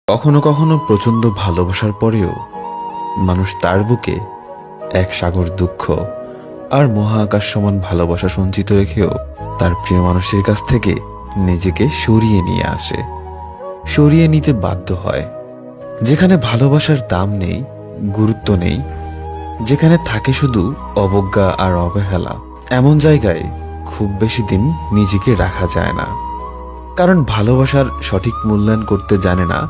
কখনো কখনো প্রচণ্ড ভালোবাসার পরেও মানুষ তার বুকে এক সাগর দুঃখ আর মহাকাশ সমান ভালোবাসা সঞ্চিত রেখেও তার প্রিয় মানুষের কাছ থেকে নিজেকে সরিয়ে নিয়ে আসে, সরিয়ে নিতে বাধ্য হয়। যেখানে ভালোবাসার দাম নেই, গুরুত্ব নেই, যেখানে থাকে শুধু অবজ্ঞা আর অবহেলা, এমন জায়গায় খুব বেশি দিন নিজেকে রাখা যায় না। কারণ ভালোবাসার সঠিক মূল্যায়ন করতে জানে না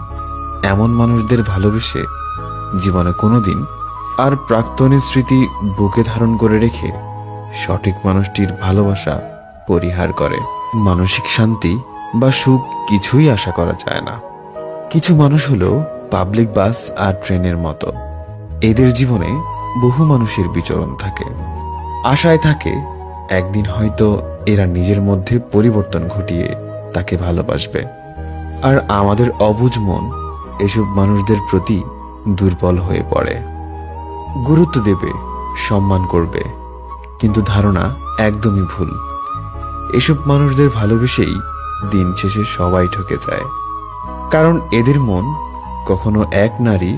এমন মানুষদের ভালোবেসে জীবনে কোনোদিন আর প্রাক্তনের স্মৃতি বুকে ধারণ করে রেখে সঠিক মানুষটির ভালোবাসা পরিহার করে। মানসিক শান্তি বা সুখ কিছুই আশা করা যায় না। কিছু মানুষ হলো পাবলিক বাস আর ট্রেনের মতো। এদের জীবনে বহু মানুষের বিচরণ থাকে, আশায় থাকে একদিন হয়তো এরা নিজের মধ্যে পরিবর্তন ঘটিয়ে তাকে ভালোবাসবে। আর আমাদের অবুঝ মন এসব মানুষদের প্রতি দুর্বল হয়ে পড়ে, গুরুত্ব দেবে, সম্মান করবে, কিন্তু ধারণা একদমই ভুল। এসব মানুষদের ভালোবেসেই দিন শেষে সবাই ঠকে যায়। কারণ এদের মন কখনো এক নারী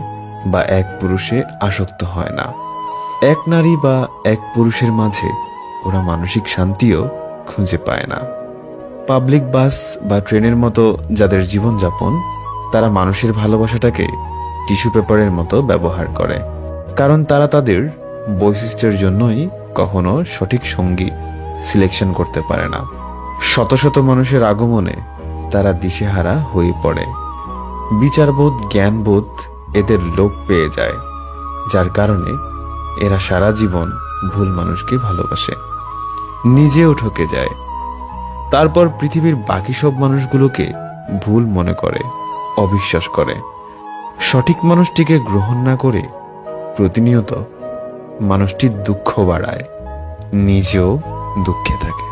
বা এক পুরুষে আসক্ত হয় না। এক নারী বা এক পুরুষের মাঝে ওরা মানসিক শান্তিও খুঁজে পায় না। পাবলিক বাস বা ট্রেনের মতো যাদের জীবনযাপন, তারা মানুষের ভালোবাসাটাকে টিস্যু পেপারের মতো ব্যবহার করে। কারণ তারা তাদের বৈশিষ্ট্যের জন্যই কখনো সঠিক সঙ্গী সিলেকশন করতে পারে না। শত শত মানুষের আগমনে তারা দিশেহারা হয়ে পড়ে। বিচারবোধ, জ্ঞানবোধ এদের লোপ পেয়ে যায়, যার কারণে এরা সারা জীবন ভুল মানুষকে ভালোবাসে, নিজেও ঠকে যায়। তারপর পৃথিবীর বাকি সব মানুষগুলোকে ভুল মনে করে, অবিশ্বাস করে। সঠিক মানুষটিকে গ্রহণ না করে প্রতিনিয়ত মানুষটির দুঃখ বাড়ায়, নিজেও দুঃখে থাকে।